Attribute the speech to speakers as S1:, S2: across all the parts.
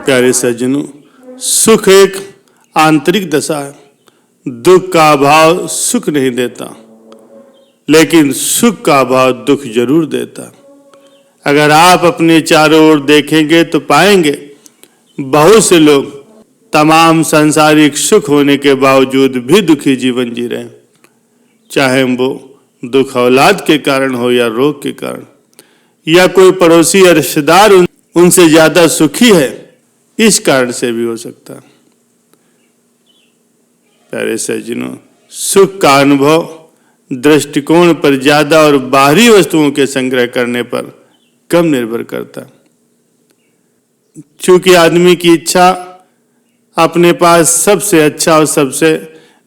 S1: प्यारे सज्जनों, सुख एक आंतरिक दशा है। दुख का अभाव सुख नहीं देता, लेकिन सुख का अभाव दुख जरूर देता। अगर आप अपने चारों ओर देखेंगे तो पाएंगे बहुत से लोग तमाम सांसारिक सुख होने के बावजूद भी दुखी जीवन जी रहे हैं, चाहे वो दुख औलाद के कारण हो या रोग के कारण, या कोई पड़ोसी या रिश्तेदार उनसे ज्यादा सुखी है, इस कारण से भी हो सकता है। प्यारे सज्जनों, सुख का अनुभव दृष्टिकोण पर ज्यादा और बाहरी वस्तुओं के संग्रह करने पर कम निर्भर करता। चूंकि आदमी की इच्छा अपने पास सबसे अच्छा और सबसे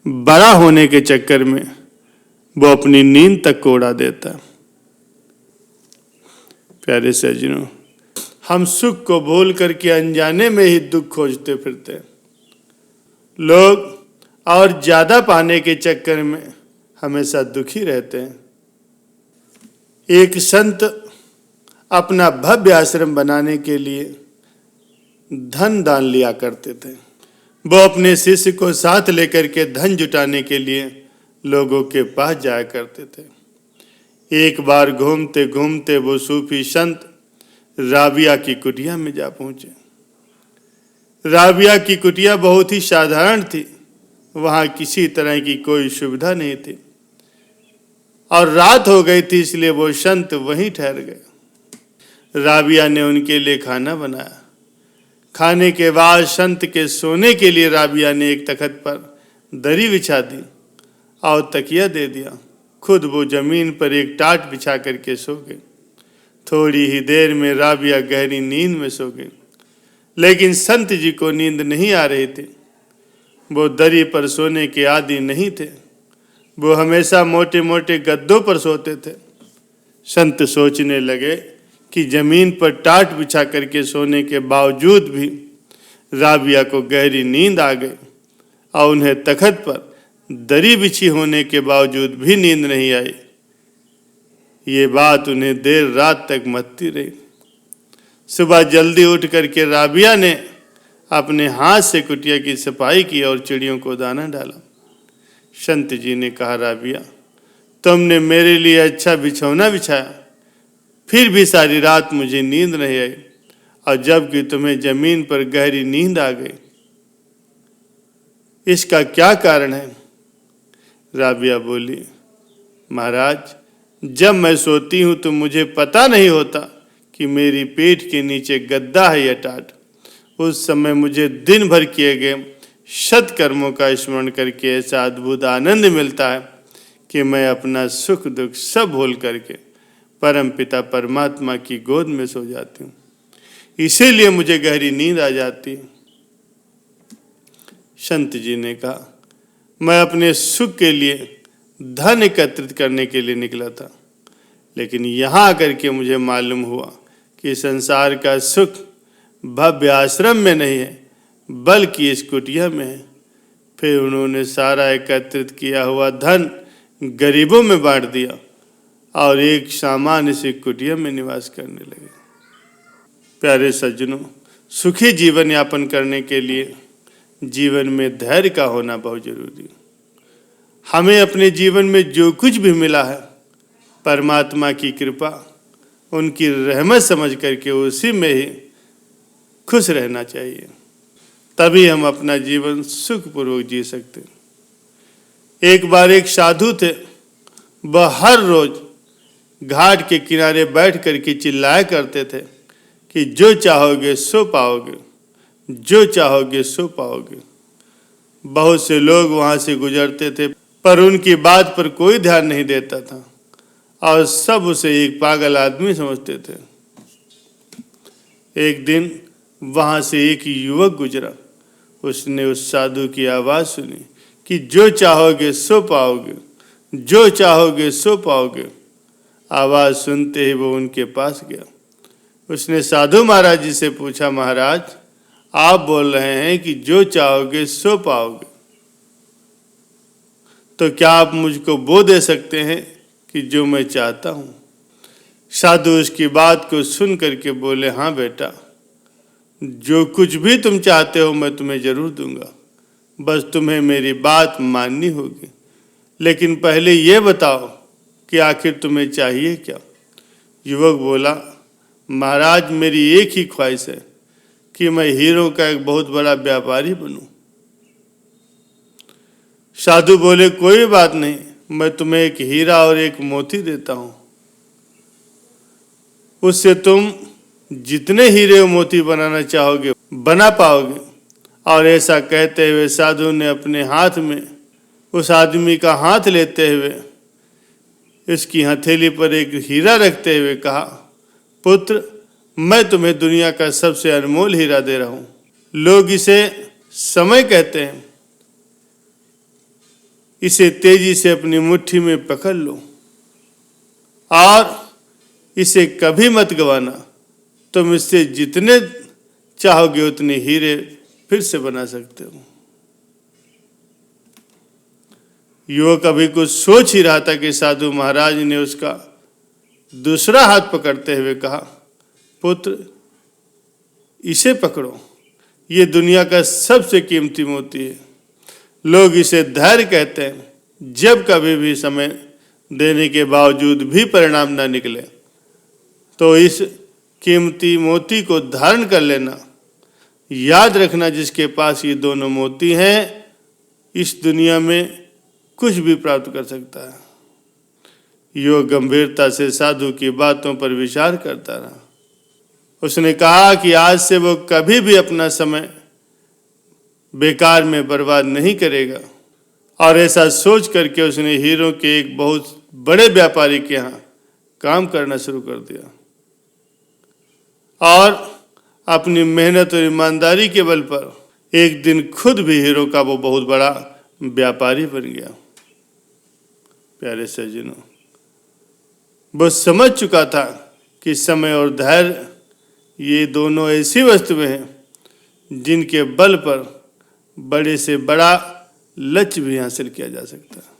S1: बड़ा होने के चक्कर में वो अपनी नींद तक को उड़ा देता। प्यारे सज्जनों, हम सुख को भूल करके अनजाने में ही दुख खोजते फिरते। लोग और ज्यादा पाने के चक्कर में हमेशा दुखी रहते हैं। एक संत अपना भव्य आश्रम बनाने के लिए धन दान लिया करते थे। वो अपने शिष्य को साथ लेकर के धन जुटाने के लिए लोगों के पास जाया करते थे। एक बार घूमते घूमते वो सूफी संत राबिया की कुटिया में जा पहुंचे। राबिया की कुटिया बहुत ही साधारण थी, वहां किसी तरह की कोई सुविधा नहीं थी और रात हो गई थी, इसलिए वो संत वहीं ठहर गए। राबिया ने उनके लिए खाना बनाया। खाने के बाद संत के सोने के लिए राबिया ने एक तख्त पर दरी बिछा दी और तकिया दे दिया। खुद वो जमीन पर एक टाट बिछा करके सो गए। थोड़ी ही देर में राबिया गहरी नींद में सो गई, लेकिन संत जी को नींद नहीं आ रही थी। वो दरी पर सोने के आदी नहीं थे, वो हमेशा मोटे मोटे गद्दों पर सोते थे। संत सोचने लगे कि जमीन पर टाट बिछा करके सोने के बावजूद भी राबिया को गहरी नींद आ गई और उन्हें तख्त पर दरी बिछी होने के बावजूद भी नींद नहीं आई। ये बात उन्हें देर रात तक मथती रही। सुबह जल्दी उठ करके राबिया ने अपने हाथ से कुटिया की सफाई की और चिड़ियों को दाना डाला। संत जी ने कहा, राबिया, तुमने मेरे लिए अच्छा बिछौना बिछाया, फिर भी सारी रात मुझे नींद नहीं आई, और जबकि तुम्हें जमीन पर गहरी नींद आ गई। इसका क्या कारण है? राबिया बोली, महाराज, जब मैं सोती हूं तो मुझे पता नहीं होता कि मेरी पीठ के नीचे गद्दा है या टाट। उस समय मुझे दिन भर किए गए सत्कर्मों का स्मरण करके ऐसा अद्भुत आनंद मिलता है कि मैं अपना सुख दुख सब भूल करके परम पिता परमात्मा की गोद में सो जाती हूँ। इसीलिए मुझे गहरी नींद आ जाती है। संत जी ने कहा, मैं अपने सुख के लिए धन एकत्रित करने के लिए निकला था, लेकिन यहाँ आकर के मुझे मालूम हुआ कि संसार का सुख भव्य आश्रम में नहीं है, बल्कि इस कुटिया में है। फिर उन्होंने सारा एकत्रित किया हुआ धन गरीबों में बांट दिया और एक सामान्य सी कुटिया में निवास करने लगे। प्यारे सज्जनों, सुखी जीवन यापन करने के लिए जीवन में धैर्य का होना बहुत जरूरी है। हमें अपने जीवन में जो कुछ भी मिला है, परमात्मा की कृपा, उनकी रहमत समझ करके उसी में ही खुश रहना चाहिए। तभी हम अपना जीवन सुखपूर्वक जी सकते हैं। एक बार एक साधु थे, वह हर रोज घाट के किनारे बैठ करके चिल्लाया करते थे कि जो चाहोगे सो पाओगे, जो चाहोगे सो पाओगे। बहुत से लोग वहां से गुजरते थे, पर उनकी बात पर कोई ध्यान नहीं देता था और सब उसे एक पागल आदमी समझते थे। एक दिन वहां से एक युवक गुजरा। उसने उस साधु की आवाज सुनी कि जो चाहोगे सो पाओगे, जो चाहोगे सो पाओगे। आवाज सुनते ही वो उनके पास गया। उसने साधु महाराज जी से पूछा, महाराज, आप बोल रहे हैं कि जो चाहोगे सो पाओगे, तो क्या आप मुझको वो दे सकते हैं कि जो मैं चाहता हूं? साधु उसकी बात को सुन करके बोले, हाँ बेटा, जो कुछ भी तुम चाहते हो मैं तुम्हें जरूर दूंगा, बस तुम्हें मेरी बात माननी होगी। लेकिन पहले ये बताओ कि आखिर तुम्हें चाहिए क्या। युवक बोला, महाराज, मेरी एक ही ख्वाहिश है कि मैं हीरों का एक बहुत बड़ा व्यापारी बनूं। साधु बोले, कोई बात नहीं, मैं तुम्हें एक हीरा और एक मोती देता हूं, उससे तुम जितने हीरे और मोती बनाना चाहोगे बना पाओगे। और ऐसा कहते हुए साधु ने अपने हाथ में उस आदमी का हाथ लेते हुए इसकी हथेली पर एक हीरा रखते हुए कहा, पुत्र, मैं तुम्हें दुनिया का सबसे अनमोल हीरा दे रहा हूं। लोग इसे समय कहते हैं, इसे तेजी से अपनी मुट्ठी में पकड़ लो और इसे कभी मत गवाना। तुम इससे जितने चाहोगे उतने हीरे फिर से बना सकते हो। युवक अभी कुछ सोच ही रहा था कि साधु महाराज ने उसका दूसरा हाथ पकड़ते हुए कहा, पुत्र, इसे पकड़ो, ये दुनिया का सबसे कीमती मोती है। लोग इसे धैर्य कहते हैं। जब कभी भी समय देने के बावजूद भी परिणाम न निकले तो इस कीमती मोती को धारण कर लेना। याद रखना, जिसके पास ये दोनों मोती हैं इस दुनिया में कुछ भी प्राप्त कर सकता है। युवक गंभीरता से साधु की बातों पर विचार करता रहा। उसने कहा कि आज से वो कभी भी अपना समय बेकार में बर्बाद नहीं करेगा। और ऐसा सोच करके उसने हीरों के एक बहुत बड़े व्यापारी के यहाँ काम करना शुरू कर दिया और अपनी मेहनत और ईमानदारी के बल पर एक दिन खुद भी हीरो का वो बहुत बड़ा व्यापारी बन गया। प्यारे सज्जनों, वो समझ चुका था कि समय और धैर्य ये दोनों ऐसी वस्तुएं हैं जिनके बल पर बड़े से बड़ा लक्ष्य भी हासिल किया जा सकता है।